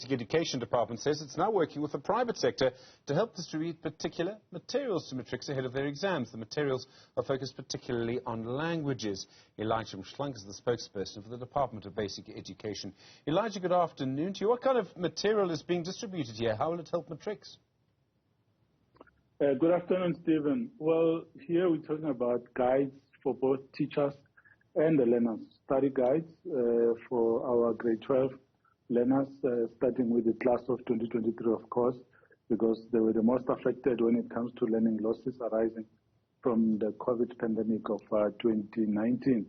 Education Department says it's now working with the private sector to help distribute particular materials to matrics ahead of their exams. The materials are focused particularly on languages. Elijah Mhlanga is the spokesperson for the Department of Basic Education. Elijah, good afternoon to you. What kind of material is being distributed here? How will it help matrics? Good afternoon, Stephen. Well, here we're talking about guides for both teachers and the learners. Study guides for our grade 12 learners, starting with the class of 2023, of course, because they were the most affected when it comes to learning losses arising from the COVID pandemic of 2019.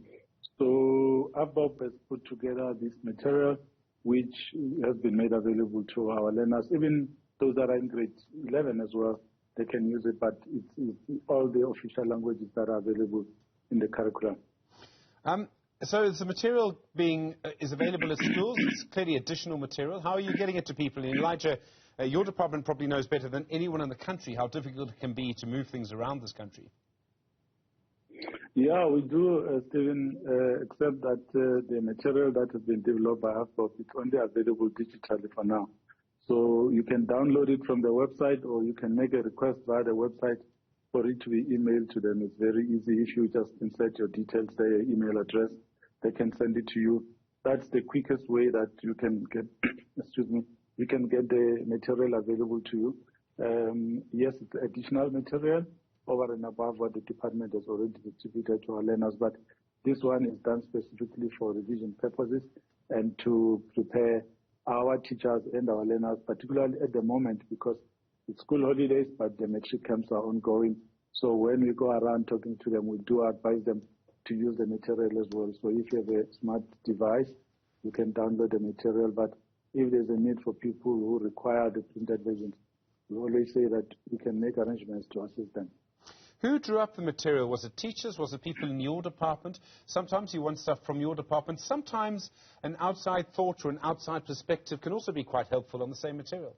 So ABOP has put together this material, which has been made available to our learners. Even those that are in grade 11 as well, they can use it, but it's all the official languages that are available in the curriculum. So the material is available at schools. It's clearly additional material. How are you getting it to people? And Elijah, your department probably knows better than anyone in the country how difficult it can be to move things around this country. Yeah, we do, Stephen, except that the material that has been developed by AFBOP is only available digitally for now. So you can download it from the website, or you can make a request via the website for it to be emailed to them. It's very easy. If you just insert your details there, your email address, they can send it to you. That's the quickest way that you can get, you can get the material available to you. Yes, it's additional material over and above what the department has already distributed to our learners, but this one is done specifically for revision purposes and to prepare our teachers and our learners, particularly at the moment, because it's school holidays, but the matric camps are ongoing. So when we go around talking to them, we do advise them to use the material as well. So if you have a smart device, you can download the material. But if there's a need for people who require the printed versions, we always say that we can make arrangements to assist them. Who drew up the material? Was it teachers? Was it people in your department? Sometimes you want stuff from your department. Sometimes an outside thought or an outside perspective can also be quite helpful on the same material.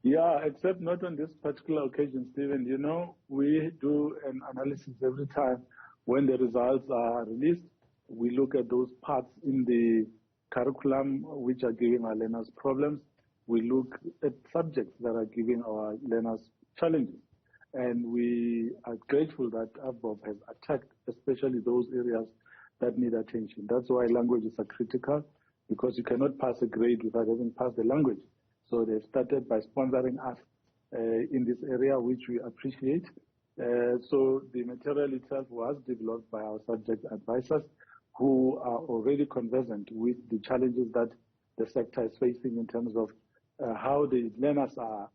Yeah, except not on this particular occasion, Stephen. You know, we do an analysis every time when the results are released. We look at those parts in the curriculum which are giving our learners problems. We look at subjects that are giving our learners challenges. And we are grateful that ABOP has attacked especially those areas that need attention. That's why languages are critical, because you cannot pass a grade without having passed the language. So they've started by sponsoring us in this area, which we appreciate. So the material itself was developed by our subject advisors, who are already conversant with the challenges that the sector is facing in terms of how the learners are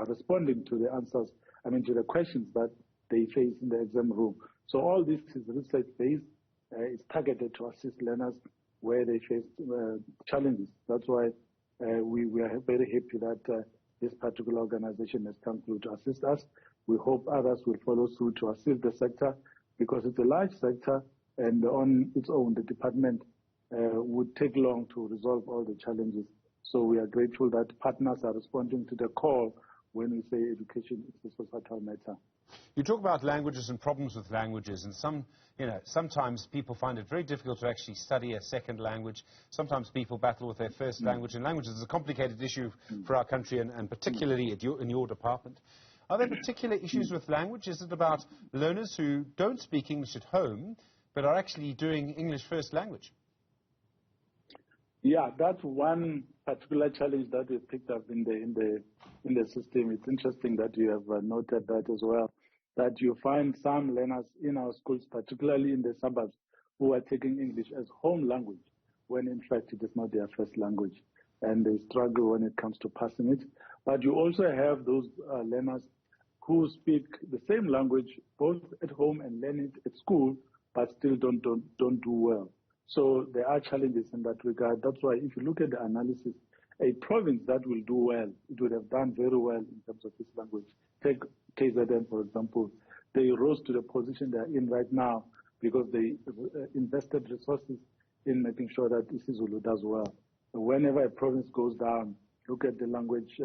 responding to the answers, to the questions that they face in the exam room. So all this is research-based. It's targeted to assist learners where they face challenges. That's why we are very happy that this particular organization has come through to assist us. We hope others will follow through to assist the sector, because it's a large sector, and on its own, the department would take long to resolve all the challenges. So we are grateful that partners are responding to the call when we say education is a societal matter. You talk about languages and problems with languages, and sometimes people find it very difficult to actually study a second language. Sometimes people battle with their first language, and languages is a complicated issue for our country, and particularly in your department. Are there particular issues with language? Is it about learners who don't speak English at home, but are actually doing English first language? Yeah, that's one particular challenge that we picked up in the system. It's interesting that you have noted that as well, that you find some learners in our schools, particularly in the suburbs, who are taking English as home language, when in fact it is not their first language, and they struggle when it comes to passing it. But you also have those learners who speak the same language both at home and learn it at school, but still don't do well. So there are challenges in that regard. That's why if you look at the analysis, a province that will do well, it would have done very well in terms of this language. Take KZN, for example. They rose to the position they're in right now because they invested resources in making sure that isiZulu does well. Whenever a province goes down, look at the language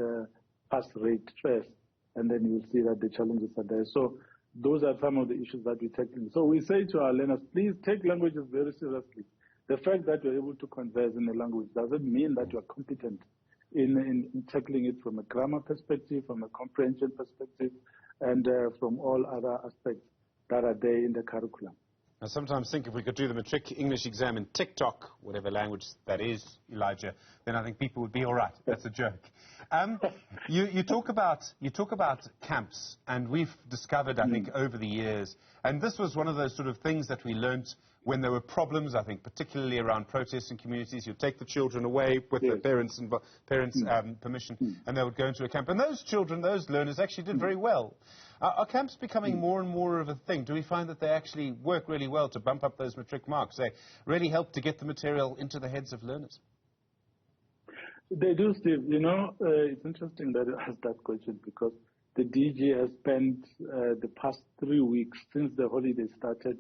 pass rate first, and then you'll see that the challenges are there. So those are some of the issues that we're tackling. So we say to our learners, please take languages very seriously. the fact that you're able to converse in a language doesn't mean that you're competent in tackling it from a grammar perspective, from a comprehension perspective, and from all other aspects that are there in the curriculum. I sometimes think if we could do the matric English exam in TikTok, whatever language that is, Elijah, then I think people would be all right. That's a joke. You talk about camps, and we've discovered, I think, over the years, and this was one of those sort of things that we learnt when there were problems, I think, particularly around protests in communities. You'd take the children away with their parents' permission, and they would go into a camp. And those children, those learners, actually did very well. Are camps becoming more and more of a thing? Do we find that they actually work really well to bump up those matric marks? They really help to get the material into the heads of learners? They do, Steve. You know, it's interesting that you asked that question because the DG has spent the past 3 weeks since the holiday started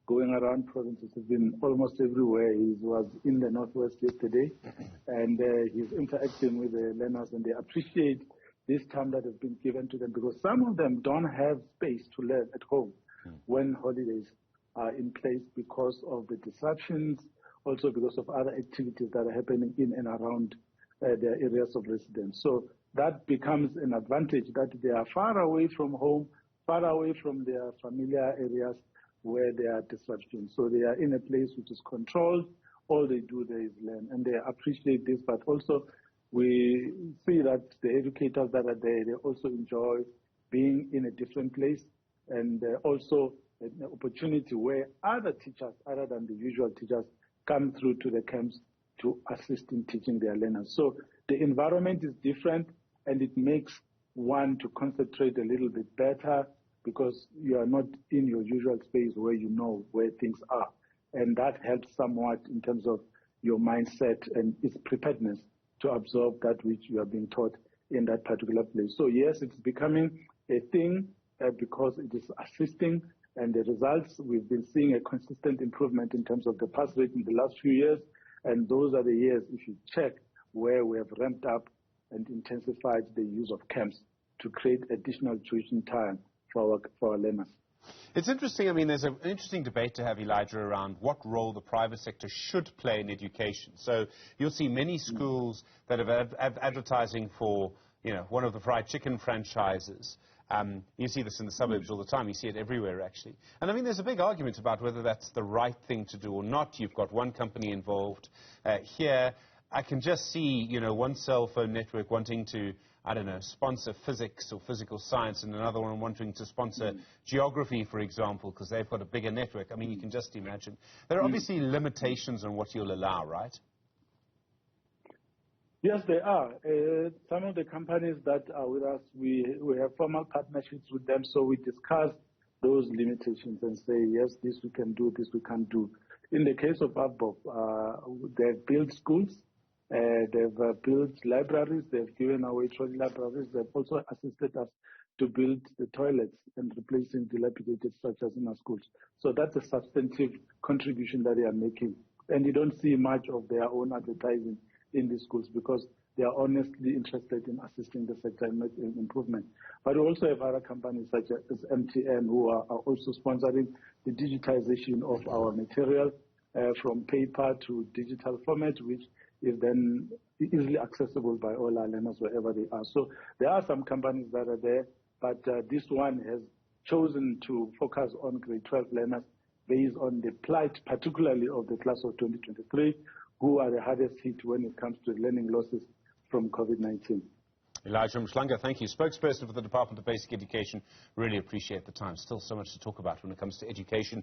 going around provinces. He's been almost everywhere. He was in the Northwest yesterday, and he's interacting with the learners, and they appreciate this time that has been given to them because some of them don't have space to learn at home when holidays are in place because of the disruptions, also because of other activities that are happening in and around their areas of residence. So that becomes an advantage that they are far away from home, far away from their familiar areas where there are disruptions. So they are in a place which is controlled. All they do there is learn, and they appreciate this, but also we see that the educators that are there, they also enjoy being in a different place, and also an opportunity where other teachers, other than the usual teachers, come through to the camps to assist in teaching their learners. So the environment is different, and it makes one to concentrate a little bit better because you are not in your usual space where you know where things are. And that helps somewhat in terms of your mindset and its preparedness to absorb that which you are being taught in that particular place. So yes, it's becoming a thing because it is assisting, and the results, we've been seeing a consistent improvement in terms of the pass rate in the last few years, and those are the years, if you check, where we have ramped up and intensified the use of camps to create additional tuition time for our learners. It's interesting. I mean, there's an interesting debate to have, Elijah, around what role the private sector should play in education. So you'll see many schools that have advertising for, one of the fried chicken franchises. You see this in the suburbs all the time. You see it everywhere, actually. And I mean, there's a big argument about whether that's the right thing to do or not. You've got one company involved here. I can just see, one cell phone network wanting to, I don't know, sponsor physics or physical science, and another one wanting to sponsor geography, for example, because they've got a bigger network. I mean, you can just imagine. There are obviously limitations on what you'll allow, right? Yes, there are. Some of the companies that are with us, we have formal partnerships with them, so we discuss those limitations and say, yes, this we can do, this we can't do. In the case of ABOP, they've built schools, they've built libraries, they've given away trolley libraries, they've also assisted us to build the toilets and replacing dilapidated structures in our schools. So that's a substantive contribution that they are making. And you don't see much of their own advertising in the schools because they are honestly interested in assisting the sector and making improvement. But we also have other companies such as MTN who are also sponsoring the digitization of our material from paper to digital format, which is then easily accessible by all our learners wherever they are. So there are some companies that are there, but this one has chosen to focus on grade 12 learners based on the plight, particularly of the class of 2023, who are the hardest hit when it comes to learning losses from COVID-19. Elijah Mhlanga, thank you. Spokesperson for the Department of Basic Education. Really appreciate the time. Still so much to talk about when it comes to education.